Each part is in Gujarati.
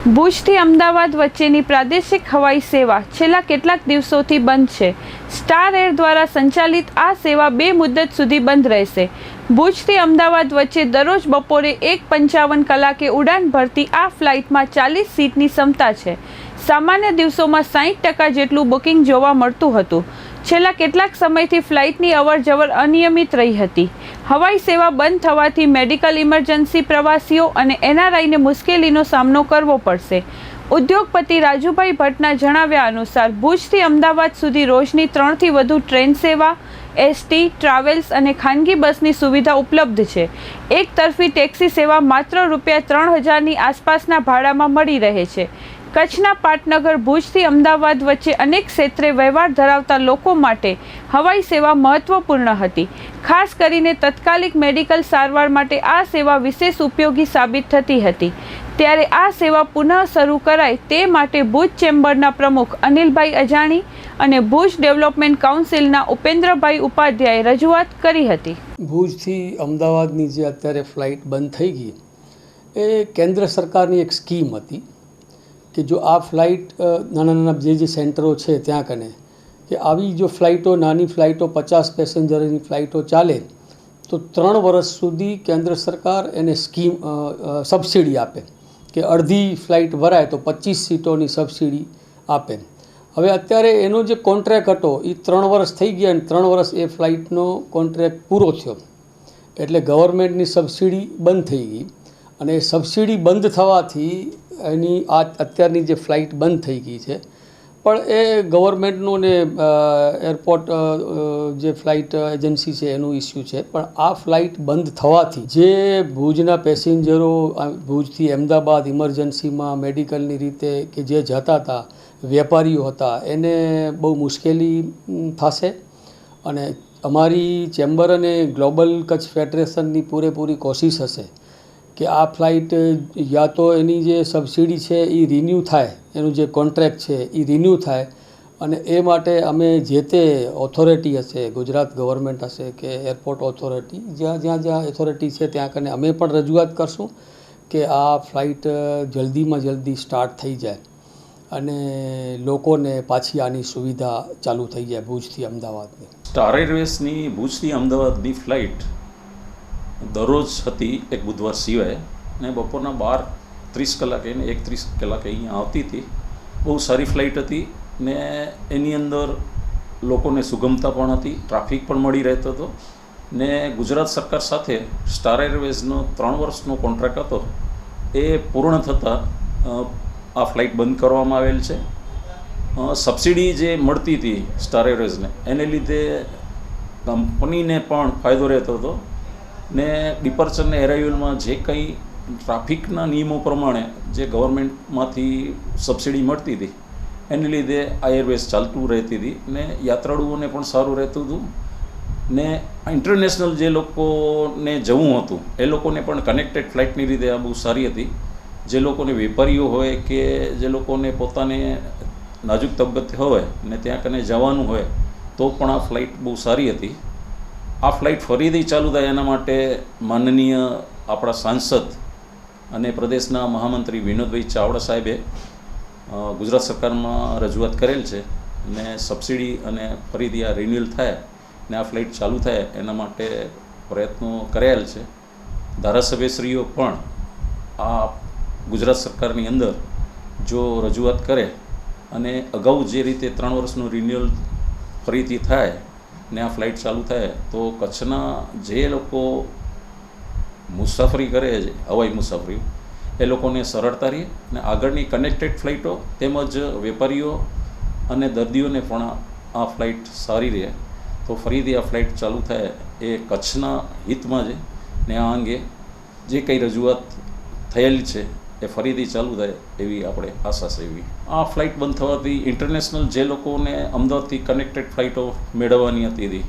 ભુજથી અમદાવાદ વચ્ચેની પ્રાદેશિક હવાઈ સેવા છેલ્લા કેટલાક દિવસોથી બંધ છે. સ્ટાર એર દ્વારા સંચાલિત આ સેવા 2 મુદ્દત સુધી બંધ રહેશે. ભુજથી અમદાવાદ વચ્ચે દરરોજ બપોરે 1:55 કલાકે ઉડાન ભરતી આ ફ્લાઇટમાં 40 સીટની ક્ષમતા છે. સામાન્ય દિવસોમાં 60% જેટલું બુકિંગ જોવા મળતું હતું. છેલ્લા કેટલાક સમયથી ફ્લાઇટની અવરજવર અનિયમિત રહી હતી. હવાઈ સેવા બંધ થવાથી મેડિકલ ઇમરજન્સી પ્રવાસીઓ અને એનઆરઆઈને મુશ્કેલીનો સામનો કરવો પડશે. ઉદ્યોગપતિ રાજુભાઈ ભટ્ટના જણાવ્યા અનુસાર ભુજથી અમદાવાદ સુધી રોજની 3થી વધુ ટ્રેન સેવા, એસટી, ટ્રાવેલ્સ અને ખાનગી બસની સુવિધા ઉપલબ્ધ છે. એક તરફી ટેક્સી સેવા માત્ર ₹3000ની આસપાસના ભાડામાં મળી રહે છે. કચ્છના પાટનગર ભુજથી અમદાવાદ વચ્ચે અનેક ક્ષેત્રે વ્યવહાર ધરાવતા લોકો માટે હવાઈ સેવા મહત્વપૂર્ણ હતી. ખાસ કરીને તત્કાલિક મેડિકલ સારવાર માટે આ સેવા વિશેષ ઉપયોગી સાબિત થતી હતી. ત્યારે આ સેવા પુનઃ શરૂ કરાય તે માટે ભુજ ચેમ્બરના પ્રમુખ અનિલભાઈ અજાણી અને ભુજ ડેવલપમેન્ટ કાઉન્સિલના ઉપેન્દ્રભાઈ ઉપાધ્યાયે રજૂઆત કરી હતી. ભુજથી અમદાવાદની જે અત્યારે ફ્લાઇટ બંધ થઈ ગઈ એ કેન્દ્ર સરકારની એક સ્કીમ હતી કે જો આ ફ્લાઇટ નાના જે સેન્ટરો છે ત્યાં કને કે આવી જો ફ્લાઇટો નાની ફ્લાઇટો 50 પેસેન્જરની ફ્લાઇટો ચાલે તો 3 વર્ષ સુધી કેન્દ્ર સરકાર એને સ્કીમ સબસિડી આપે કે અડધી ફ્લાઇટ ભરાય તો 25 સીટોની સબસિડી આપે. હવે અત્યારે એનો જે કોન્ટ્રાક્ટ હતો એ 3 વર્ષ થઈ ગયા અને 3 વર્ષ એ ફ્લાઇટનો કોન્ટ્રાક્ટ પૂરો થયો એટલે ગવર્મેન્ટની સબસિડી બંધ થઈ ગઈ અને એ સબસિડી બંધ થવાથી એની આ અત્યારની જે ફ્લાઇટ બંધ થઈ ગઈ છે પણ એ ગવર્મેન્ટનું ને એરપોર્ટ જે ફ્લાઇટ એજન્સી છે એનું ઇસ્યુ છે. પણ આ ફ્લાઇટ બંધ થવાથી જે ભુજના પેસેન્જરો ભુજથી અમદાવાદ ઇમરજન્સીમાં મેડિકલની રીતે કે જે જતા હતા વેપારીઓ હતા એને બહુ મુશ્કેલી થશે અને અમારી ચેમ્બર અને ગ્લોબલ કચ્છ ફેડરેશનની પૂરેપૂરી કોશિશ હશે કે આ ફ્લાઇટ યા તો એની જે સબસિડી છે એ રિન્યૂ થાય, એનું જે કોન્ટ્રાક્ટ છે એ રિન્યૂ થાય અને એ માટે અમે જે તે ઓથોરિટી હશે, ગુજરાત ગવર્મેન્ટ હશે કે એરપોર્ટ ઓથોરિટી જ્યાં ઓથોરિટી છે ત્યાં કને અમે પણ રજૂઆત કરશું કે આ ફ્લાઇટ જલ્દીમાં જલ્દી સ્ટાર્ટ થઈ જાય અને લોકોને પાછી આની સુવિધા ચાલુ થઈ જાય ભુજથી અમદાવાદની. સ્ટાર એરવેઝની ભુજથી અમદાવાદની ફ્લાઇટ દરરોજ હતી એક બુધવાર સિવાય ને બપોરના 12:30 કલાકે ને 1:30 કલાકે અહીંયા આવતી હતી. બહુ સારી ફ્લાઇટ હતી ને એની અંદર લોકોને સુગમતા પણ હતી, ટ્રાફિક પણ મળી રહેતો હતો ને ગુજરાત સરકાર સાથે સ્ટાર એરવેઝનો 3 વર્ષનો કોન્ટ્રાક્ટ હતો એ પૂર્ણ થતાં આ ફ્લાઇટ બંધ કરવામાં આવેલ છે. સબસિડી જે મળતી હતી સ્ટાર એરવેઝને એને લીધે કંપનીને પણ ફાયદો રહેતો હતો ને ડિપાર્ચર ને એરાઇવલમાં જે કંઈ ટ્રાફિકના નિયમો પ્રમાણે જે ગવર્મેન્ટમાંથી સબસિડી મળતી હતી એને લીધે આ એરવેઝ ચાલતું રહેતી હતી ને યાત્રાળુઓને પણ સારું રહેતું હતું ને ઇન્ટરનેશનલ જે લોકોને જવું હતું એ લોકોને પણ કનેક્ટેડ ફ્લાઇટની રીતે આ બહુ સારી હતી. જે લોકોને વેપારીઓ હોય કે જે લોકોને પોતાને નાજુક તબિયત હોય ને ત્યાં કને જવાનું હોય તો પણ આ ફ્લાઇટ બહુ સારી હતી. આ ફ્લાઇટ ફરીથી ચાલુ થાય એના માટે માનનીય આપણા સાંસદ અને પ્રદેશના મહામંત્રી વિનોદભાઈ ચાવડા સાહેબે ગુજરાત સરકારમાં રજૂઆત કરેલ છે ને સબસિડી અને ફરીથી આ રિન્યુઅલ થાય ને આ ફ્લાઇટ ચાલુ થાય એના માટે પ્રયત્નો કરેલ છે. ધારાસભ્યશ્રીઓ પણ આ ગુજરાત સરકારની અંદર જો રજૂઆત કરે અને અગાઉ જે રીતે 3 વર્ષનું રિન્યુઅલ ફરીથી થાય ને આ ફ્લાઇટ ચાલુ થાય તો કચ્છના જે લોકો મુસાફરી કરે છે હવાઈ મુસાફરી એ લોકોને સરળતા રહે ને આગળની કનેક્ટેડ ફ્લાઇટો તેમજ વેપારીઓ અને દર્દીઓને પણ આ ફ્લાઇટ સારી રહે તો ફરીથી આ ફ્લાઇટ ચાલુ થાય એ કચ્છના હિતમાં છે ને આ અંગે જે કંઈ રજૂઆત થયેલી છે એ ફરીથી ચાલુ થાય એવી આપણે આશા સેવી. આ ફ્લાઇટ બંધ થવાથી ઇન્ટરનેશનલ જે લોકોને અમદાવાદથી કનેક્ટેડ ફ્લાઇટો મેળવવાની હતી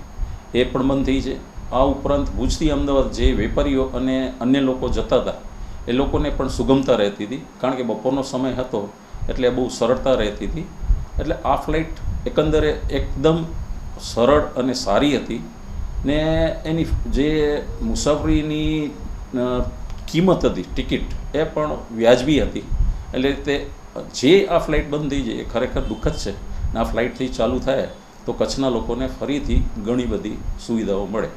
એ પણ બંધ થઈ છે. આ ઉપરાંત ભુજથી અમદાવાદ જે વેપારીઓ અને અન્ય લોકો જતા હતા એ લોકોને પણ સુગમતા રહેતી હતી કારણ કે બપોરનો સમય હતો એટલે બહુ સરળતા રહેતી હતી. એટલે આ ફ્લાઇટ એકંદરે એકદમ સરળ અને સારી હતી ને એની જે મુસાફરીની કિંમત હતી ટિકિટ એ પણ વ્યાજબી હતી એટલે તે જે આ ફ્લાઇટ બંધ થઈ જાય એ ખરેખર દુઃખદ છે. અને આ ફ્લાઇટથી ચાલુ થાય તો કચ્છના લોકોને ફરીથી ઘણી બધી સુવિધાઓ મળે.